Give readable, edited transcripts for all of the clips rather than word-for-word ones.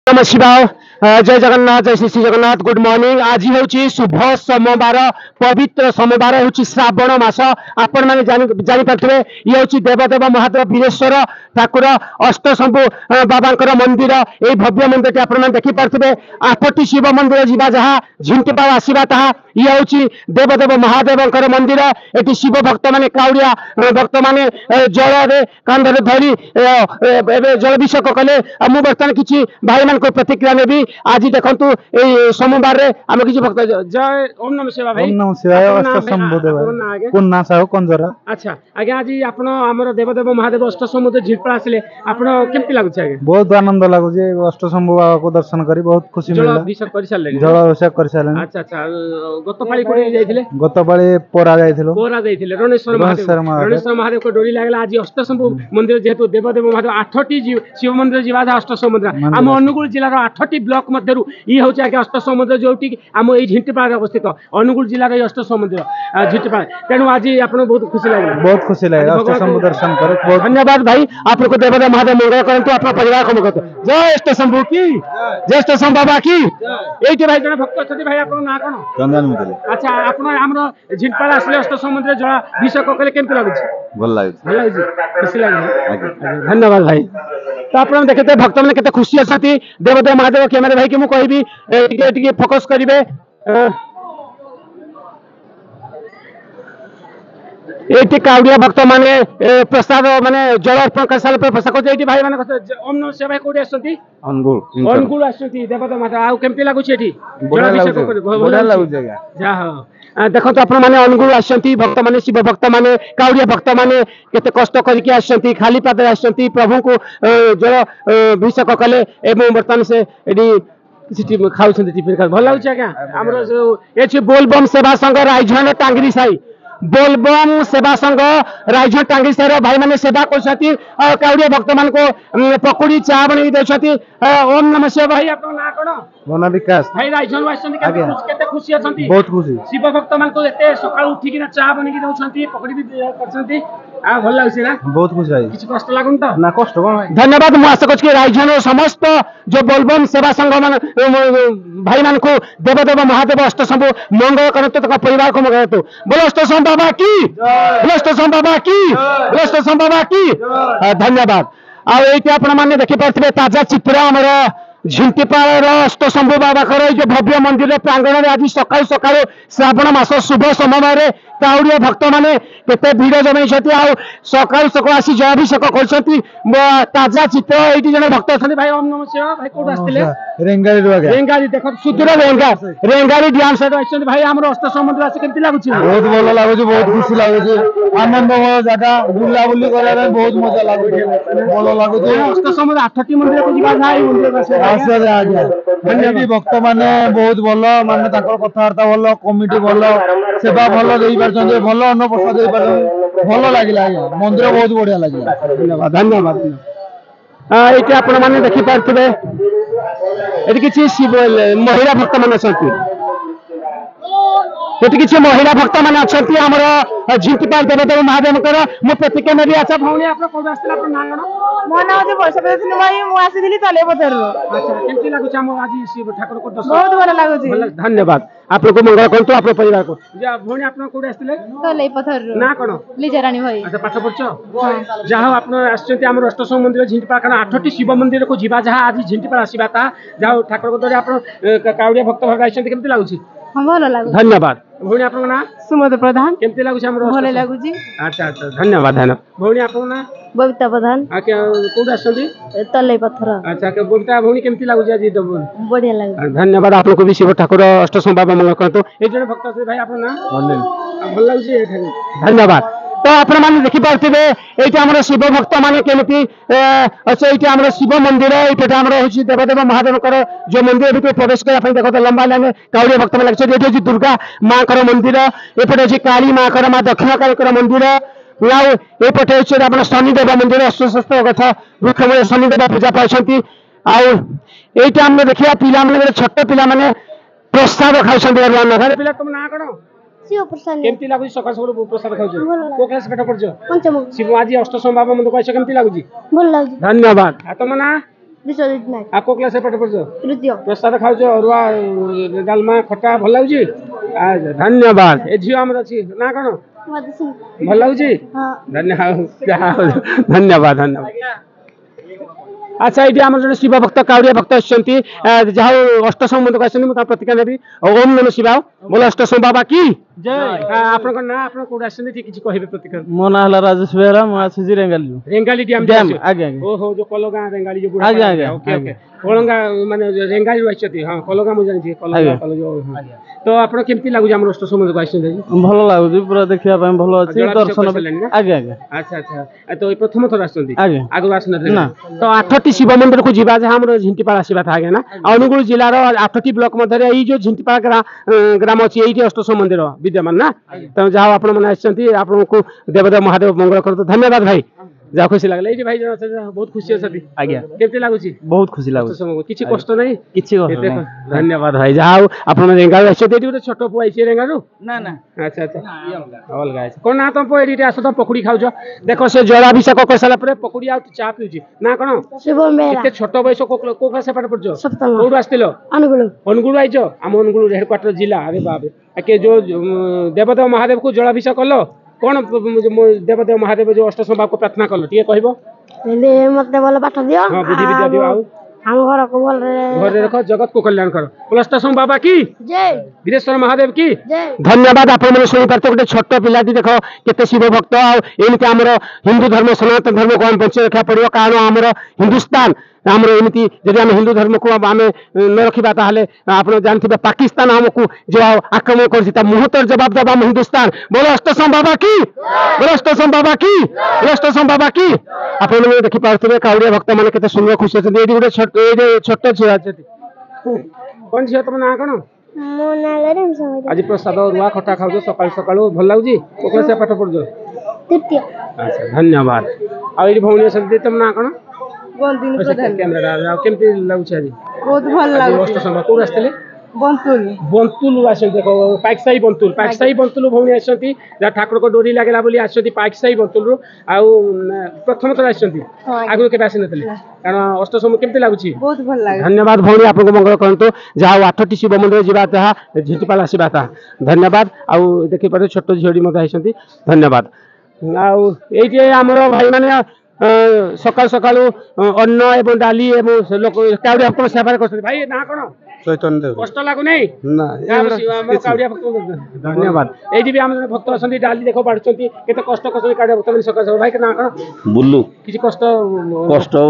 नम शिवाय जय जगन्नाथ जय श्री जगन्नाथ गुड मॉर्निंग आज हूँ शुभ सोमवार पवित्र सोमवार हूँ श्रावण मास आपण मैंने जापारे ये हूँ देवदेव महादेव वीरेश्वर ठाकुर अष्टशंभु बाबा मंदिर ये भव्य मंदिर टी आप देखिपे 8टी शिव मंदिर जावा जहाँ झिंटिपाल आसवा ताहा ये हूँ देवदेव महादेव मंदिर ये शिव भक्त मैंने काउड़िया भक्त मैंने जल कांधे धरी जलाभिषेक कले मुझे बर्तमान किसी भाई मान प्रतिक्रिया नेबी आज देखु ये सोमवार आम किसी भक्त जय ओम नमः शिवाय भाई ओम नमः शिवाय अष्टशंभु कुन्ना साहू कंजरा अच्छा आज्ञा आज आपण हमर देवदेव महादेव अष्टशंभु झिलपड़ा आसिले आपण केमती लागुछ आज्ञा बहुत आनंद लागुछ अष्टशंभु बाबा को दर्शन करी बहुत खुशी मिला जलाभिषेक कर सारले जलाभिषेक कर सारले अच्छा अच्छा गत पाळी कोडी जाइथिले गत पाळी पोरा जाइथिले रणेश्वर महादेव को डोरी लागला आज अष्टशंभु मंदिर जेतु देवदेव महादेव 8टी शिव मंदिर जीवा अष्टशंभु मंदिर आम अनुगुल जिलार 8टी ब्लॉक मध्यरु ई होचे आके अष्टशंभु मंदिर जोटी आम ए झिंटिपाळ अवस्थित अनुगुल जिलार अष्टशंभु मंदिर झिंटिपाळ तेणु आज आपन बहुत खुशी लागला अष्टशंभु दर्शन कर बहुत धन्यवाद भाई आपको देवदेव महादेव मंगल करंतु आपन परिवार को मंगल जय अष्टशंभु की जय अष्टशंभु बाबा की एठी भाई जने भक्त छथि भाई आपन ना कोन चंदन मुदले अच्छा आपन हमरो झिंटिपाळ आसले अष्टशंभु मंदिर जला अभिषेक कले केमती लागुछ भल लागुछ खुशी लागला धन्यवाद भाई तो आप देखते भक्त मैंने केते खुशी अच्छी देवदेव महादेव कैमेरा भाई की मुझे कहबी फोकस करेंगे ये काउड़िया भक्त माने प्रसाद माने जल अर्पण कर सारे प्रसाद कर भाई माने ओम नमः शिवाय कोडी आछंती अनुगुल आछंती देवदेव महादेव आ केमती लागुछ एठी बढ़िया लागुछ जा हो देखो तो आपण माने अनुगुल आछंती भक्त माने शिव भक्त माने काउड़िया भक्त माने केते कष्ट करके आछंती खाली पाद आछंती प्रभु को जल अभिषेक कले एवं वर्तमान से एडी किसी खाऊ टिफिन भल लागुछ आज्ञा हमर ए बोलबम सेवा संघ रायझन टांगरी साई बोलबम सेवा संघ रायझन टांगरी साई भाई माने सेवा करछथि काउड़िया भक्त मान को पकोड़ी चा बनै देछथि ओम नमः शिवाय भाई आपन ना कोन मोना विकास भाई रायझन वासंती केते खुशी अछंती बहुत खुशी शिव भक्त मान को एते सकाळ उठी कि चा बनै कि देछथि पकोड़ी भी करछथि आ भल लागछि ना बहुत खुशी भाई किछ कष्ट लागुन त ना कष्ट कोन भाई धन्यवाद मु आशा करछि रायझन समस्त जो बोलबम सेवा संघ मान भाई मान को देवदेव महादेव अष्टशंभु मंगल करंतु तक परिवार को मंगल करंतु बोलो अष्टशंभु बाबा की बोलो अष्टशंभु बाबा की बोलो अष्टशंभु बाबा की धन्यवाद आ एटी आपण माने देखि पारथिबे ताजा चित्र हमर झिंटिपाळ अष्टशंभु बाबा कर जो भव्य मंदिर प्रांगण आज सकाळ सकाळ श्रावण मास शुभ सोमवार काउड़िया भक्त माने केते भीड़ जमै छथि आ सकाळ सकाळ आसी जलाभिषेक करछथि ताजा चित्र एटी जने भक्त छथि भाई ओम नमः शिवाय भाई कोड आस्तिले रेंगाली देखो सुदूर रेंगाली ड्याम साइड आछन भाई हमर अष्टशंभु मंदिर आसी केमति लागुछि बहुत भल लागुछि बहुत खुशी लागुछि आनंदमय जगह बुला बुली करे बहुत मजा लागुछि भल लागुछि अष्टशंभु 8टी मंदिर को जिबा जाय मंदिर धन्यवाद भक्त माने बहुत भल माने ताकर कथावार्ता भल कमिटी भल सेवा भल देई पारछन भल अन्न प्रसाद देई पारछन भल लागिला मंदिर बहुत बढ़िया लागिला धन्यवाद धन्यवाद एटी आपण माने देखि पारथिबे एटी किछि शिव महिला भक्त माने छथि एटी किछि महिला भक्त माने अछथि हमर झिंटिपाल देवदेव महादेवकर मु प्रतिक्रिया नेबी अच्छा भौणी आपण कोड आस्तिला आपण नांगण मो नाम जे पैसा देथिन भाई मु आसीदिली तले पथर अच्छा केमति लागुछ हम आज शिव ठाकुर को दर्शन बहुत भल लागुछि धन्यवाद आपको मंगल करंतु आपन परिवार को जा भौणी आपण कोड आस्तिले तले पथर ना कोन लिजारानी भाई अच्छा पाठ पढछ जा हो आपण आछथि हमर अष्टशंभु मंदिर झिंटिपाळ कारण 8टी शिव मंदिर को जीवा जहाँ आज झिंटिपाळ आसीबा ता जा ठाकुर को दरे आपण काउड़िया भक्त भाग आछथि केमति लागुछि हम भल लागु धन्यवाद भौणी आपण ना सुमद प्रधान केमति लागुछि हमर भल लागुछि अच्छा अच्छा धन्यवाद धन्यवाद भौणी आपण ना बबिता प्रधान आके कोड आछथि तले पथर अच्छा के बबिता भौणी केमति लागुछि आज बढ़िया लागु धन्यवाद आपन को भी शिव ठाकुर अष्टशंभु बाबा मंगल करंतु ए जने भक्त छै भाई आपण ना भल लागुछि धन्यवाद तो आपण माने देखि पारथिबे एटा हमर शिव भक्त माने केमति अच्छा एटा हमर शिव मंदिर एटा हमर होछि देवदेव महादेव कर जो मंदिर भीतर प्रवेश करा पई देखो लंबा लाइन काउड़िया भक्त माने लागछ एटा होछि दुर्गा मां कर मंदिर एपटे होछि काली मां कर मां दक्षिण काली कर मंदिर लाउ एपटे होछि आपण शनिदेव मंदिर अस्वस्थ कथा वृक्षमय शनिदेव पूजा पाछंती आ एटा हम देखिया पिला माने छोट पिला माने प्रसाद खाउछंती अरवान पिला तुम ना करो शिव प्रसन्न केमती लागु सकाळ सकाळ प्रसाद खाउछ को क्लास पाठ पढछ पंचम शिव आज अष्टशंभु बाबा मंदिर कहछ केमती लागुची भल लागु धन्यवाद आ तुम ना ବିଶ୍ୱଜିତ ନାୟକ ଆଉ କୋଉ କ୍ଲାସରେ ପାଠ ପଢୁଛ? ତୃତୀୟ ପ୍ରସାଦ ଖାଉଛ ଅରୁଆ ଡାଲମା ଖଟା ଭଲ ଲାଗୁଛି? ଆଚ୍ଛା ଧନ୍ୟବାଦ। ଏ ଝିଅ ଆମର ଅଛି ନା କଣ ମଧୁସ୍ମିତା ଭଲ ଲାଗୁଛି? ହଁ ଧନ୍ୟବାଦ ଧନ୍ୟବାଦ। ଆଚ୍ଛା ଏଇଠି ଆମର ଜଣେ ଶିବ ଭକ୍ତ କାଉଡ଼ିଆ ଭକ୍ତ ଆସିଛନ୍ତି ଯାହା ହଉ ଅଷ୍ଟସମ ମନ୍ଦିରକୁ ଆସିଛନ୍ତି ମୁଁ ତା ପ୍ରତିକ୍ରିୟା ନେବି। ଓମ୍ ନମଃ ଶିବାୟ ବୋଲ ଅଷ୍ଟସମ ବାବା କି ଆପଣଙ୍କ ନାଁ ଆପଣ କୋଉଠି ଆସିଛନ୍ତି ଟିକେ କିଛି କହିବେ ପ୍ରତିକ୍ରିୟା? ମୋ ନାଁ ହେଲା ରାଜେଶ ବେହେରା ମୁଁ ଆସିଛି ରେଙ୍ଗାଲିରୁ ରେଙ୍ଗାଲି ଡ୍ୟାମ ଆଜ୍ଞା ଓହୋ ଯୋଉ କଲଗାଁ ରେଙ୍ଗାଲି ଯୋଉ ଆଜ୍ଞା, ଆଜ୍ଞା, ଓକେ ଓକେ କଳଙ୍ଗା ମାନେ ରେଙ୍ଗାଲିରୁ ଆସିଛନ୍ତି ହଁ କଲଗାଁ ମୁଁ ଜାଣିଛି କଲଗାଁ ତ ଆପଣ କେମିତି ଲାଗୁଛି ଆମର ଅଷ୍ଟସମ ମନ୍ଦିରକୁ ଆସିଛନ୍ତି ଆଜି? ଭଲ ଲାଗୁଛି ପୁରା ଦେଖିବା ପାଇଁ ଭଲ ଅଛି ଜଳାଭିଷେକ ଦର୍ଶନ କରିସାରିଲେଣି ନା? ଆଜ୍ଞା ଆଜ୍ଞା ଆଚ୍ଛା ଆଚ୍ଛା ତ ଏ ପ୍ରଥମ ଥର ଆସିଛନ୍ତି ଆଜ୍ଞା ଆଗରୁ ଆସିନଥିଲେ ନା। ତ 8ଟି ଶିବ ମନ୍ଦିରକୁ ଯିବା ଯାହା ଆମର ଝିଣ୍ଟିପାଳ ଆସିବା ଥା ଆଜ୍ଞା ନା ଅନୁଗୁଳ ଜିଲ୍ଲାର 8ଟି ବ୍ଲକ ମଧ୍ୟରେ ଏଇ ଯୋଉ ଝିଣ୍ଟିପାଳ ଗ୍ରାମ ଅଛି ଏଇଠି ଅଷ୍ଟସମ ମନ୍ଦିର ବିଦ୍ୟମାନ ନା ତେଣୁ ଯାହା ଆପଣ ମାନେ ଆସିଛନ୍ତି ଆପଣଙ୍କୁ ଦେବଦେବ ମହାଦେବ ମଙ୍ଗଳ କରନ୍ତୁ ଧନ୍ୟବାଦ ଭାଇ ଯାହା ଖୁସି ଲାଗିଲା ଏଇଠି ଭାଇ ଜଣ ଅଛନ୍ତି ବହୁତ ଖୁସି ଅଛନ୍ତି ଆଜ୍ଞା କେମିତି ଲାଗୁଛି? ବହୁତ ଖୁସି ଲାଗୁଛି ଅଷ୍ଟସମକୁ କିଛି କଷ୍ଟ ନାହିଁ କିଛି କଥା ଏତେ ନାହିଁ। ଧନ୍ୟବାଦ ଭାଇ ଯାହା ହଉ ଆପଣ ରେଙ୍ଗାରୁ ଆସିଛନ୍ତି ଏଠି ଗୋଟେ ଛୋଟ ପୁଅ ଆଇଛି ରେଙ୍ଗାରୁ ନା ନା ଆଚ୍ଛା ଆଚ୍ଛା ଅଲଗା ଅଛି କଣ ନା ତମ ପୁଅ ଏଠି ଆସ ତ ପକୁଡି ଖାଉଛ ଦେଖ ସେ ଜଳାଭିଷେକ କରିସାରିଲା ପରେ ପକୁଡି ଆଉ ଚା ପିଉଛି ନା କଣ ଶୁଭମ ବେହେରା ଏତେ ଛୋଟ ବୟସ କୋଉ କ୍ଲାସ ପାଠ ପଢୁଛ? ସପ୍ତମ କୋଉଠୁ ଆସିଥିଲ? ଅନୁଗୁଳ ଅନୁଗୁଳ ଆଇଛ ଆମ ଅନୁଗୁଳ ହେଡକ୍ୱାର୍ଟର ଜିଲ୍ଲା ଆରେ ବାପ ଯୋଉ ଦେବଦେବ ମହାଦେବକୁ ଜଳାଭିଷେକ କଲ କଣ ଦେବଦେବ ମହାଦେବ ଯୋଉ ଅଷ୍ଟସମ୍ଭାକୁ ପ୍ରାର୍ଥନା କଲ ଟିକେ କହିବ? ହେଲେ ମତେ ଭଲ ପାଠ ଦିଅ ହଁ ବୁଦ୍ଧି ବିଦ୍ୟା ଦିଅ ଆଉ ଆମ ଘରକୁ ଭଲରେ ଘରେ ରଖ ଜଗତକୁ କଲ୍ୟାଣ କର ଅଷ୍ଟସମ୍ଭ ବାବା କି ଜୟ ବୀରେଶ୍ୱର ମହାଦେବ କି ଜୟ ଧନ୍ୟବାଦ ଆପଣମାନେ ଶୁଣିପାରୁଥିବେ ଗୋଟେ ଛୋଟ ପିଲାଟି ଦେଖ କେତେ ଶିବ ଭକ୍ତ ଆଉ ଏମିତି ଆମର ହିନ୍ଦୁ ଧର୍ମ ସନାତନ ଧର୍ମକୁ ଆମେ ବଞ୍ଚେଇ ରଖିବାକୁ ପଡିବ କାରଣ ଆମର ହିନ୍ଦୁସ୍ତାନ ଆମର ଏମିତି ଯଦି ଆମେ ହିନ୍ଦୁ ଧର୍ମକୁ ଆମେ ନ ରଖିବା ତାହେଲେ ଆପଣ ଜାଣିଥିବେ ପାକିସ୍ତାନ ଆମକୁ ଯୋଉ ଆକ୍ରମଣ କରିଛି ତା ମୁହୂର୍ତ୍ତର ଜବାବ ଦେବ ଆମ ହିନ୍ଦୁସ୍ତାନ ବୋଲ ଅଷ୍ଟସମ୍ଭ ବାବା କି ବୋଲ ଅଷ୍ଟସମ୍ଭ ବାବା କି ବୋଲ ଅଷ୍ଟସମ୍ଭ ବାବା କି ଆପଣମାନେ ଦେଖିପାରୁଥିବେ କାଉଡ଼ିଆ ଭକ୍ତ ମାନେ କେତେ ସୁନ୍ଦର ଖୁସି ଅଛନ୍ତି ଏଇଠି ଗୋଟେ ଛୋଟ ଝିଅ ଅଛନ୍ତି କଣ ଝିଅ ତମ ନାଁ କଣ? ମୋ ନାଁ ରେମ୍ ସମିତ ଆଜି ପ୍ରସାଦ ରୁଆ ଖଟା ଖାଉଛ ସକାଳୁ ସକାଳୁ ଭଲ ଲାଗୁଛି କୋଉ କ୍ଲାସରେ ପାଠ ପଢୁଛ? ତୃତୀୟ ଆଚ୍ଛା ଧନ୍ୟବାଦ ଆଉ ଏଇଠି ଭଉଣୀ ଅଛନ୍ତି ତମ ନାଁ କଣ? କ୍ୟାମେରା ଆଉ କେମିତି ଲାଗୁଛି ଆଜି? ବହୁତ ଭଲ ଆଜି ଅଷ୍ଟସମ୍ଭ କୋଉଠୁ ଆସିଥିଲେ? ବନ୍ତୁଲ ଆସିଛନ୍ତି ଦେଖ ପାଇକସାହି ବନ୍ତୁଲ ଭଉଣୀ ଆସିଛନ୍ତି ଯାହା ଠାକୁରଙ୍କ ଡୋରି ଲାଗିଲା ବୋଲି ଆସିଛନ୍ତି ପାଇକସାହି ବନ୍ତୁଲରୁ ଆଉ ପ୍ରଥମ ଥର ଆସିଛନ୍ତି ଆଗରୁ କେବେ ଆସିନଥିଲେ କାରଣ ଅଷ୍ଟସମ୍ଭ କେମିତି ଲାଗୁଛି? ବହୁତ ଭଲ ଲାଗେ ଧନ୍ୟବାଦ ଭଉଣୀ ଆପଣଙ୍କୁ ମଙ୍ଗଳ କରନ୍ତୁ ଯାହା ହଉ 8ଟି ଶିବ ମନ୍ଦିର ଯିବା ତାହା ଝିଣ୍ଟିପାଳ ଆସିବା ତାହା ଧନ୍ୟବାଦ ଆଉ ଦେଖିପାରେ ଛୋଟ ଝିଅଟି ମଧ୍ୟ ଆସିଛନ୍ତି ଧନ୍ୟବାଦ ଆଉ ଏଇଠି ଆମର ଭାଇମାନେ ସକାଳୁ ସକାଳୁ ଅନ୍ନ ଏବଂ ଡାଲି ଏବଂ ଲୋକ କାଉଡ଼ିଆ ଭକ୍ତଙ୍କ ସେବାରେ କରୁଛନ୍ତି ଭାଇ ନା କଣ? ଚୈତନ୍ୟ ଦେବ କଷ୍ଟ ଲାଗୁନାହିଁ ନା କାଉଡ଼ିଆ ଭକ୍ତ ଧନ୍ୟବାଦ ଏଇଠି ବି ଆମ ଜଣେ ଭକ୍ତ ଅଛନ୍ତି ଡାଲି ଦେଖ ବାଢୁଛନ୍ତି କେତେ କଷ୍ଟ କରୁଛନ୍ତି କାଉଡ଼ିଆ ଭକ୍ତ ମାନେ ସକାଳୁ ସକାଳୁ ଭାଇ ନା କଣ? ବୁଲୁ କିଛି କଷ୍ଟ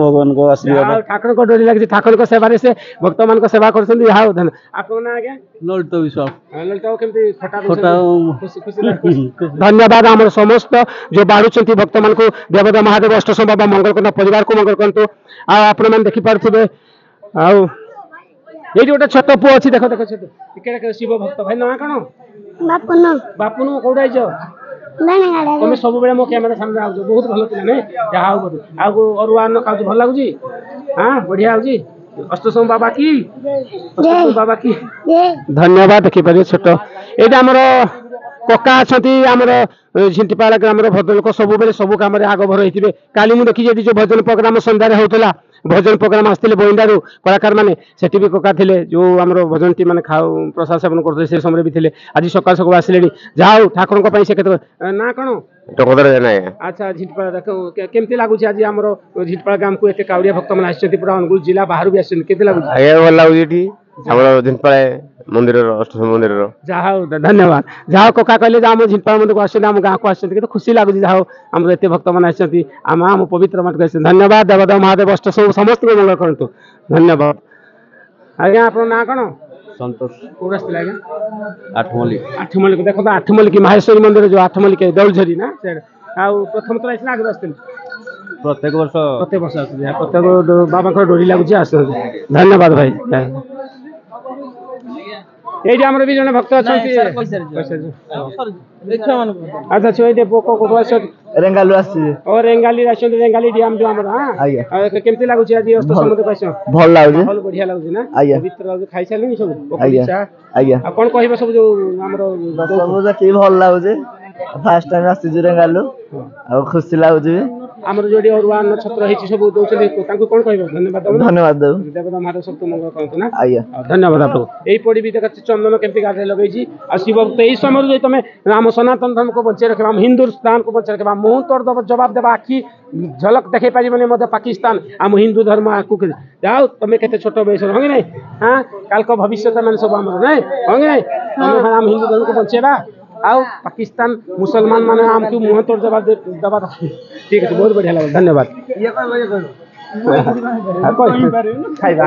ଭଗବାନଙ୍କ ଆଶୀର୍ବାଦ ଆଉ ଠାକୁରଙ୍କ ଡୋରି ଲାଗିଛି ଠାକୁରଙ୍କ ସେବାରେ ସେ ଭକ୍ତମାନଙ୍କ ସେବା କରୁଛନ୍ତି ଯାହା ହଉ ଆପଣଙ୍କ ନାଁ ଆଜ୍ଞା? ଲଳିତ ବିଶ୍ୱାସ ଲଳିତ କେମିତି ଖଟା ଖଟା ଖୁସି ଲାଗୁଛି ଧନ୍ୟବାଦ ଆମର ସମସ୍ତ ଯୋଉ ବାଢୁଛନ୍ତି ଭକ୍ତମାନଙ୍କୁ ଦେବଦେବ ମହାଦେବ ଅଷ୍ଟସମ୍ଭ ବାବା ମଙ୍ଗଳ କରନ୍ତୁ ପରିବାରକୁ ମଙ୍ଗଳ କରନ୍ତୁ ଆଉ ଆପଣମାନେ ଦେଖିପାରୁଥିବେ ଆଉ ଏଇଠି ଗୋଟେ ଛୋଟ ପୁଅ ଅଛି ଦେଖ ଦେଖ ଛୋଟ ଟିକେ ଶିବ ଭକ୍ତ ଭାଇ ନାଁ କଣ? ବାପନ ବାପୁନୁ କୋଉଠି ଆଇଛ? ତମେ ସବୁବେଳେ ମୋ କ୍ୟାମେରା ସାମ୍ନାରେ ଆଉଛ ବହୁତ ଭଲ ପିଲା ନାଇଁ ଯାହା ହଉ ବୋଧେ ଆଉ ଅରୁଆ ଅନ୍ନ ଖାଉଛୁ ଭଲ ଲାଗୁଛି ହଁ ବଢିଆ ହଉଛି ଅଷ୍ଟସମ୍ଭ ବାବା କି ଅଷ୍ଟସମ୍ଭ ବାବା କି ଧନ୍ୟବାଦ ଦେଖିପାରିବେ ଛୋଟ ଏଇଟା ଆମର କକା ଅଛନ୍ତି ଆମର ଝିଣ୍ଟିପାଳ ଗ୍ରାମର ଭଦ୍ରଲୋକ ସବୁବେଳେ ସବୁ କାମରେ ଆଗଭର ହେଇଥିବେ କାଲି ମୁଁ ଦେଖିଛି ଏଠି ଯୋଉ ଭଜନ ପ୍ରୋଗ୍ରାମ ସନ୍ଧ୍ୟାରେ ହଉଥିଲା ଭଜନ ପ୍ରୋଗ୍ରାମ ଆସିଥିଲେ ବଇଣ୍ଡାରୁ କଳାକାର ମାନେ ସେଠି ବି କକା ଥିଲେ ଯୋଉ ଆମର ଭଜନ ଟି ମାନେ ପ୍ରସାଦ ସେବନ କରୁଥିଲେ ସେ ସମୟରେ ବି ଥିଲେ ଆଜି ସକାଳୁ ସକାଳୁ ଆସିଲେଣି ଯାହା ହଉ ଠାକୁରଙ୍କ ପାଇଁ ସେ କେତେ ନା କଣ ଆଚ୍ଛା ଝିଣ୍ଟିପାଳ ଦେଖ କେମିତି ଲାଗୁଛି ଆଜି ଆମର ଝିଣ୍ଟିପାଳ ଗ୍ରାମକୁ ଏତେ କାଉଡ଼ିଆ ଭକ୍ତ ମାନେ ଆସିଛନ୍ତି ପୁରା ଅନୁଗୁଳ ଜିଲ୍ଲା ବାହାରୁ ବି ଆସିଛନ୍ତି କେମିତି ଲାଗୁଛି? ଭଲ ଲାଗୁଛି ଏଠି ଆମର ଝିଣ୍ଟିପାଳ ମନ୍ଦିରର ଅଷ୍ଟସମ୍ଭ ମନ୍ଦିରର ଯାହା ହଉ ଧନ୍ୟବାଦ ଯାହା ହଉ କକା କହିଲେ ଯେ ଆମ ଝିଣ୍ଟିପାଳ ମନ୍ଦିରକୁ ଆସିଛନ୍ତି ଆମ ଗାଁକୁ ଆସିଛନ୍ତି କେତେ ଖୁସି ଲାଗୁଛି ଯାହା ହଉ ଆମର ଏତେ ଭକ୍ତମାନେ ଆସିଛନ୍ତି ଆମ ପବିତ୍ର ମାଟିକୁ ଆସିଛନ୍ତି ଧନ୍ୟବାଦ ଦେବଦେବ ମହାଦେବ ଅଷ୍ଟସମ୍ଭ ସମସ୍ତଙ୍କୁ ମଙ୍ଗଳ କରନ୍ତୁ ଧନ୍ୟବାଦ ଆଜ୍ଞା ଆପଣଙ୍କ ନାଁ କଣ? ସନ୍ତୋଷ କୋଉଠି ଆସିଥିଲେ ଆଜ୍ଞା? ଆଠମଲ୍ଲିକ ଦେଖନ୍ତୁ ଆଠମଲ୍ଲିକ ମାହେଶ୍ୱରୀ ମନ୍ଦିର ଯୋଉ ଆଠମଲ୍ଲିକ ଦେଉଳଝରି ନା ସେଆଡ଼େ ଆଉ ପ୍ରଥମ ଥର ଆସିଥିଲେ ଆଗରୁ ଆସିଥିଲେ? ପ୍ରତ୍ୟେକ ବର୍ଷ ଆସୁଛନ୍ତି ପ୍ରତ୍ୟେକ ବାବାଙ୍କର ଡୋରି ଲାଗୁଛି ଆସୁଛନ୍ତି ଧନ୍ୟବାଦ ଭାଇ ଏଇଠି ଆମର ବି ଜଣେ ଭକ୍ତ ଅଛନ୍ତି ଆଚ୍ଛା ଛୁଆ ଏଇଠି କୋଉଠୁ ଆସିଛନ୍ତି? ରେଙ୍ଗାଲୁ ଆସିଛି ରେଙ୍ଗାଲି ଆସିଛନ୍ତି ରେଙ୍ଗାଲି ଡ୍ୟାମ ଯୋଉ ଆମର କେମିତି ଲାଗୁଛି ଆଜି ଅଷ୍ଟସମ୍ଭକୁ ଆସିଛ? ଭଲ ଲାଗୁଛି ଭଲ ବଢିଆ ଲାଗୁଛି ନା ପବିତ୍ର ଲାଗୁଛି ଖାଇସାରିଲଣି ସବୁ ଆଜ୍ଞା ଆଉ କଣ କହିବ ସବୁ ଯୋଉ ଆମର ସବୁ ଦେଖିକି ଭଲ ଲାଗୁଛି ଫାର୍ଷ୍ଟ ଟାଇମ ଆସିଛୁ ରେଙ୍ଗାଲୁ ଆଉ ଖୁସି ଲାଗୁଛି ଆମର ଯୋଉଠି ଅରୁଆ ଅନ୍ନ ଛତ୍ର ହେଇଛି ସବୁ ଦଉଛନ୍ତି ତାଙ୍କୁ କଣ କହିବ ଧନ୍ୟବାଦ ଦବ ନା? ଧନ୍ୟବାଦ ଦେବୁ ଦେବତା ମହାଦେବ ସବୁ ମଙ୍ଗଳ କରନ୍ତୁ ନା ଆଜ୍ଞା ଧନ୍ୟବାଦ ଆପଣଙ୍କୁ ଏଇପରି ବି ଦେଖାচ্ছে ଚନ୍ଦନ କେମିତି ଗାଡ଼ିରେ ଲଗେଇଛି ଆଉ ଶିବ ଭକ୍ତ ଏଇ ସମୟରେ ଯଦି ତମେ ଆମ ସନାତନ ଧର୍ମକୁ ବଞ୍ଚେଇ ରଖିବା ଆମ ହିନ୍ଦୁସ୍ତାନକୁ ବଞ୍ଚେଇ ରଖିବା ମୁହୂର୍ତ୍ତର ଜବାବ ଦେବା ଆଖି ଝଲକ ଦେଖେଇ ପାରିବନି ମଧ୍ୟ ପାକିସ୍ତାନ ଆମ ହିନ୍ଦୁ ଧର୍ମ ଆଗକୁ ଯାଉ ତମେ କେତେ ଛୋଟ ବୟସର ହଁ କି ନାଇଁ ହଁ କାଲକ ଭବିଷ୍ୟତ ମାନେ ସବୁ ଆମର ନାଇଁ ହଁ କି ନାଇଁ ତମେ ଆମ ହିନ୍ଦୁ ଧର୍ମକୁ ବଞ୍ଚେଇବା ଆଉ ପାକିସ୍ତାନ ମୁସଲମାନ ମାନେ ଆମକୁ ମୁହଁ ତୋड़ ଜବାବ ଦେବା ଠିକ ଅଛି ବହୁତ ବଢିଆ ଲାଗିଲା ଧନ୍ୟବାଦ ଖାଇବା